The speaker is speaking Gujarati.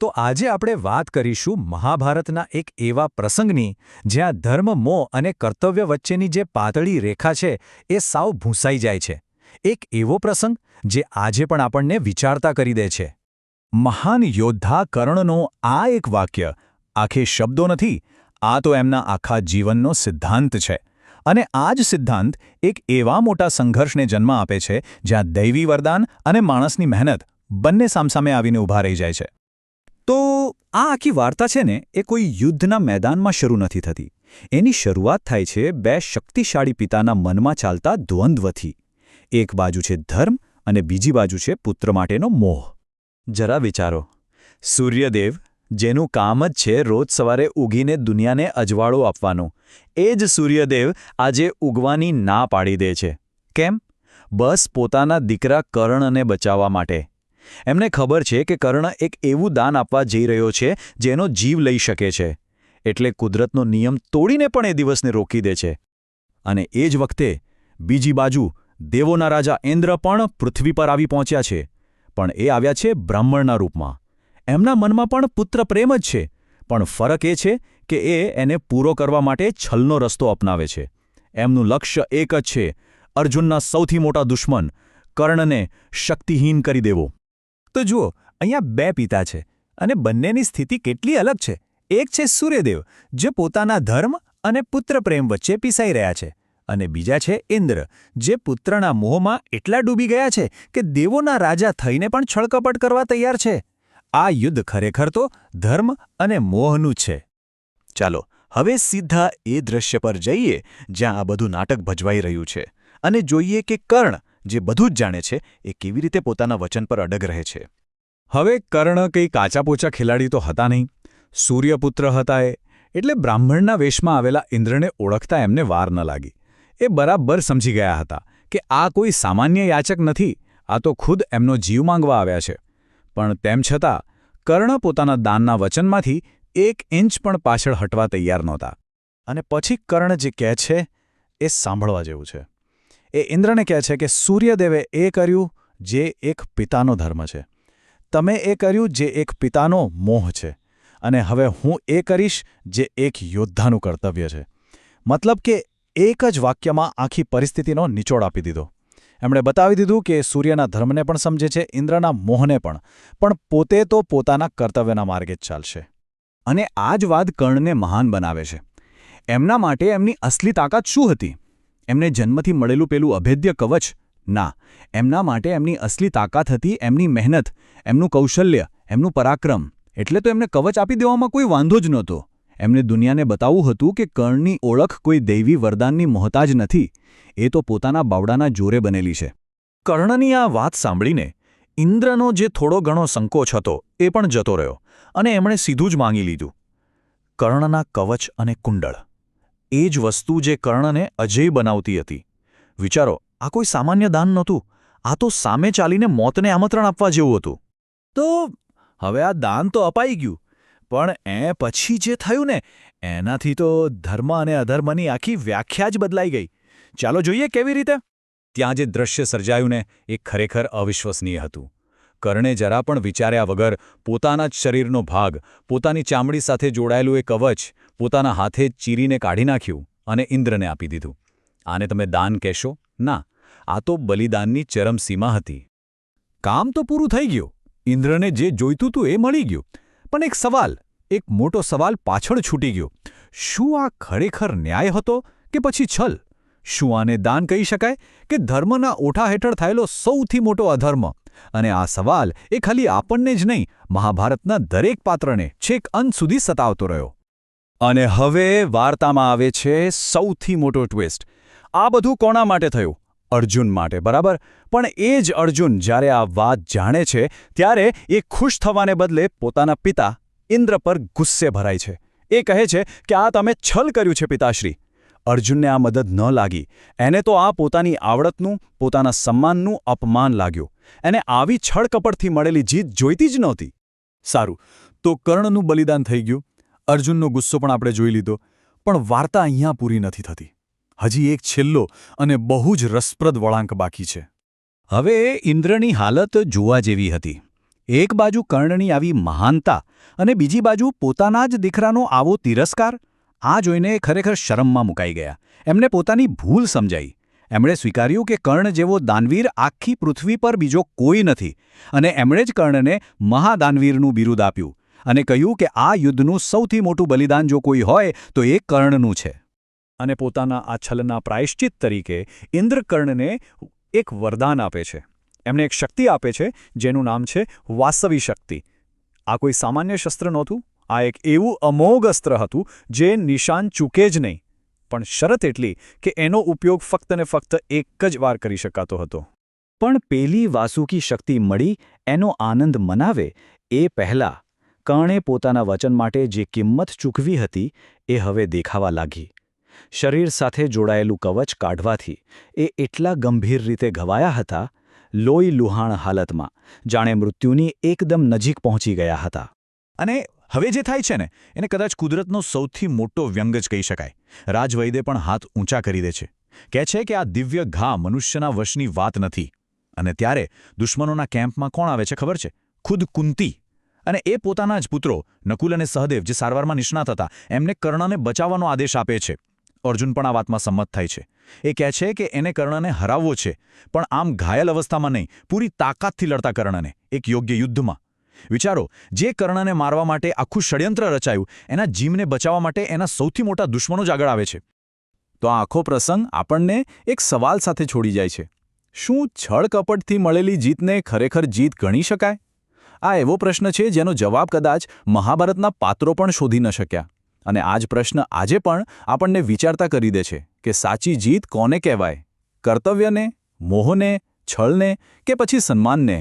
તો આજે આપણે વાત કરીશું મહાભારતના એક એવા પ્રસંગની જ્યાં ધર્મ, મોહ અને કર્તવ્ય વચ્ચેની જે પાતળી રેખા છે એ સાવ ભૂંસાઈ જાય છે. એક એવો પ્રસંગ જે આજે પણ આપણને વિચારતા કરી દે છે. મહાન યોદ્ધા કર્ણનું આ એક વાક્ય આખે શબ્દો નથી, આ તો એમના આખા જીવનનો સિદ્ધાંત છે. અને આ જ સિદ્ધાંત એક એવા મોટા સંઘર્ષને જન્મ આપે છે જ્યાં દૈવી વરદાન અને માણસની મહેનત બંને સામસામે આવીને ઊભા રહી જાય છે. તો આ આખી વાર્તા છે ને એ કોઈ યુદ્ધના મેદાનમાં શરૂ નથી થતી. એની શરૂઆત થાય છે બે શક્તિશાળી પિતાના મનમાં ચાલતા દ્વંદ્વથી. એક બાજુ છે ધર્મ અને બીજી બાજુ છે પુત્ર માટેનો મોહ. જરા વિચારો, સૂર્યદેવ, જેનું કામ જ છે રોજ સવારે ઊગીને દુનિયાને અજવાળો આપવાનું, એ જ સૂર્યદેવ આજે ઉગવાની ના પાડી દે છે. કેમ? બસ પોતાના દીકરા કર્ણને બચાવવા માટે. એમને ખબર છે કે કર્ણ એક એવું દાન આપવા જઈ રહ્યો છે જેનો જીવ લઈ શકે છે. એટલે કુદરતનો નિયમ તોડીને પણ એ દિવસને રોકી દે છે. અને એ જ વખતે બીજી બાજુ દેવોના રાજા ઇન્દ્ર પણ પૃથ્વી પર આવી પહોંચ્યા છે. પણ એ આવ્યા છે બ્રાહ્મણના રૂપમાં. એમના મનમાં પણ પુત્ર પ્રેમ જ છે, પણ ફરક એ છે કે એને પૂરો કરવા માટે છલનો રસ્તો અપનાવે છે. એમનું લક્ષ્ય એક જ છે, અર્જુનના સૌથી મોટા દુશ્મન કર્ણને શક્તિહીન કરી દેવો. તો જુઓ, અહીંયા બે પિતા છે અને બંનેની સ્થિતિ કેટલી અલગ છે. એક છે સૂર્યદેવ, જે પોતાના ધર્મ અને પુત્ર પ્રેમ વચ્ચે પીસાઈ રહ્યા છે, અને બીજા છે ઇન્દ્ર, જે પુત્રના મોહમાં એટલા ડૂબી ગયા છે કે દેવોના રાજા થઈને પણ છળકપટ કરવા તૈયાર છે. આ યુદ્ધ ખરેખર તો ધર્મ અને મોહનું છે. ચાલો હવે સીધા એ દૃશ્ય પર જઈએ જ્યાં આ બધું નાટક ભજવાઈ રહ્યું છે, અને જોઈએ કે કર્ણ, જે બધું જ જાણે છે, એ કેવી રીતે પોતાના વચન પર અડગ રહે છે. હવે કર્ણ કંઈ કાચાપોચા ખેલાડી તો હતા નહીં. સૂર્યપુત્ર હતા એ, એટલે બ્રાહ્મણના વેશમાં આવેલા ઇન્દ્રને ઓળખતા એમને વાર ન લાગી. એ બરાબર સમજી ગયા હતા કે આ કોઈ સામાન્ય યાચક નથી, આ તો ખુદ એમનો જીવ માંગવા આવ્યા છે. પણ તેમ છતાં કર્ણ પોતાના દાનના વચનમાંથી 1 ઇંચ પણ પાછળ હટવા તૈયાર નહોતા. અને પછી કર્ણ જે કહે છે એ સાંભળવા જેવું છે. એ ઇન્દ્રને કહે છે કે સૂર્યદેવે એ કર્યું જે એક પિતાનો ધર્મ છે, તમે એ કર્યું જે એક પિતાનો મોહ છે, અને હવે હું એ કરીશ જે એક યોદ્ધાનું કર્તવ્ય છે. મતલબ કે એક જ વાક્યમાં આખી પરિસ્થિતિનો નિચોડ આપી દીધો. એમણે બતાવી દીધું કે સૂર્યના ધર્મને પણ સમજે છે, ઇન્દ્રના મોહને પણ પોતે તો પોતાના કર્તવ્યના માર્ગે જ ચાલશે. અને આ જ વાત કર્ણને મહાન બનાવે છે. એમના માટે એમની અસલી તાકાત શું હતી? એમને જન્મથી મળેલું પેલું અભેદ્ય કવચ? ના, એમના માટે એમની અસલી તાકાત હતી એમની મહેનત, એમનું કૌશલ્ય, એમનું પરાક્રમ. એટલે તો એમને કવચ આપી દેવામાં કોઈ વાંધો જ નહોતો. એમને દુનિયાને બતાવવું હતું કે કર્ણની ઓળખ કોઈ દૈવી વરદાનની મોહતાજ નથી, એ તો પોતાના બાવડાના જોરે બનેલી છે. કર્ણની આ વાત સાંભળીને ઇન્દ્રનો જે થોડો ઘણો સંકોચ હતો એ પણ જતો રહ્યો, અને એમણે સીધું જ માંગી લીધું. કર્ણના કવચ અને કુંડળ, એ જ વસ્તુ જે કર્ણને અજેય બનાવતી હતી. વિચારો, આ કોઈ સામાન્ય દાન નહોતું, આ તો સામે ચાલીને મોતને આમંત્રણ આપવા જેવું હતું. તો હવે આ દાન તો અપાઈ ગયું, પણ એ પછી જે થયું ને, એનાથી તો ધર્મ અને અધર્મની આખી વ્યાખ્યા જ બદલાઈ ગઈ. ચાલો જોઈએ કેવી રીતે. ત્યાં જે દ્રશ્ય સર્જાયું ને એ ખરેખર અવિશ્વસનીય હતું. કર્ણે જરા પણ વિચાર્યા વગર પોતાના જ શરીરનો ભાગ, પોતાની ચામડી સાથે જોડાયેલું એ કવચ, પોતાના હાથે જ ચીરીને કાઢી નાખ્યું અને ઇન્દ્રને આપી દીધું. આને તમે દાન કહેશો? ના, આ તો બલિદાનની ચરમસીમા હતી. કામ તો પૂરું થઈ ગયું, ઇન્દ્રને જે જોઈતું હતું એ મળી ગયું. પણ એક સવાલ, એક મોટો સવાલ પાછળ છૂટી ગયો. શું આ ખરેખર ન્યાય હતો કે પછી છલ? શું આને દાન કહી શકાય કે ધર્મના ઓઠા હેઠળ થયેલો સૌથી મોટો અધર્મ? અને આ સવાલ એ ખાલી આપણને જ નહીં, મહાભારતના દરેક પાત્રને છેક અંત સુધી સતાવતો રહ્યો. અને હવે વાર્તામાં આવે છે સૌથી મોટો ટ્વિસ્ટ. આ બધું કોના માટે થયું? અર્જુન માટે, બરાબર? પણ એ જ અર્જુન જ્યારે આ વાત જાણે છે ત્યારે એ ખુશ થવાને બદલે પોતાના પિતા ઇન્દ્ર પર ગુસ્સે ભરાય છે. એ કહે છે કે આ તમે છલ કર્યું છે પિતાશ્રી. અર્જુનને આ મદદ ન લાગી. એને તો આ પોતાની આવડતનું, પોતાના સન્માનનું અપમાન લાગ્યું. એને આવી છળકપટથી મળેલી જીત જોઈતી જ નહોતી. સારું, તો કર્ણનું બલિદાન થઈ ગયું, અર્જુનનો ગુસ્સો પણ આપણે જોઈ લીધો. પણ વાર્તા અહીંયા પૂરી નથી થતી. હજી એક છેલ્લો અને બહુ જ રસપ્રદ વળાંક બાકી છે. હવે ઇન્દ્રની હાલત જોવા જેવી હતી. એક બાજુ કર્ણની આવી મહાનતા અને બીજી બાજુ પોતાના જ દીકરાનો આવો તિરસ્કાર, આ જોઈને ખરેખર શરમમાં મુકાઈ ગયા. એમને પોતાની ભૂલ સમજાઈ. એમણે સ્વીકાર્યું કે કર્ણ જેવો દાનવીર આખી પૃથ્વી પર બીજો કોઈ નથી, અને એમણે જ કર્ણને મહાદાનવીરનું બિરુદ આપ્યું અને કહ્યું કે આ યુદ્ધનું સૌથી મોટું બલિદાન જો કોઈ હોય તો એ કર્ણનું છે. અને પોતાના આ છલના પ્રાયશ્ચિત તરીકે ઇન્દ્ર કર્ણને એક વરદાન આપે છે. એમને એક શક્તિ આપે છે જેનું નામ છે વાસવી શક્તિ. આ કોઈ સામાન્ય શસ્ત્ર નહોતું. આ એક એવું અમોઘ અસ્ત્ર હતું જે નિશાન ચૂકે જ નહીં, પણ શરત એટલી કે એનો ઉપયોગ ફક્ત ને ફક્ત એક જ વાર કરી શકાતો હતો. પણ પેલી વાસુકી શક્તિ મળી એનો આનંદ મનાવે એ પહેલાં કર્ણે પોતાના વચન માટે જે કિંમત ચૂકવી હતી એ હવે દેખાવા લાગી. શરીર સાથે જોડાયેલું કવચ કાઢવાથી એ એટલા ગંભીર રીતે ઘવાયા હતા, લોહી લુહાણ હાલતમાં, જાણે મૃત્યુની એકદમ નજીક પહોંચી ગયા હતા. અને હવે જે થાય છે ને એને કદાચ કુદરતનો સૌથી મોટો વ્યંગ જ કહી શકાય. રાજવૈદે પણ હાથ ઊંચા કરી દે છે. કહે છે કે આ દિવ્ય ઘા મનુષ્યના વશની વાત નથી. અને ત્યારે દુશ્મનોના કેમ્પમાં કોણ આવે છે ખબર છે? ખુદ કુંતી. અને એ પોતાના જ પુત્રો નકુલ અને સહદેવ, જે સારવારમાં નિષ્ણાત હતા, એમને કર્ણને બચાવવાનો આદેશ આપે છે. અર્જુન પણ આ વાતમાં સંમત થાય છે. એ કહે છે કે એને કર્ણને હરાવવો છે, પણ આમ ઘાયલ અવસ્થામાં નહીં, પૂરી તાકાતથી લડતા કર્ણને, એક યોગ્ય યુદ્ધમાં. વિચારો, જે કર્ણને મારવા માટે આખું ષડયંત્ર રચાયું, એના જીવને બચાવવા માટે એના સૌથી મોટા દુશ્મનો જ આગળ આવે છે. તો આ આખો પ્રસંગ આપણને એક સવાલ સાથે છોડી જાય છે. શું છળ કપટથી મળેલી જીતને ખરેખર જીત ગણી શકાય? આ એવો પ્રશ્ન છે જેનો જવાબ કદાચ મહાભારતના પાત્રો પણ શોધી ન શક્યા. અને આ જ પ્રશ્ન આજે પણ આપણને વિચારતા કરી દે છે કે સાચી જીત કોને કહેવાય? કર્તવ્યને, મોહને, છળને કે પછી સન્માનને?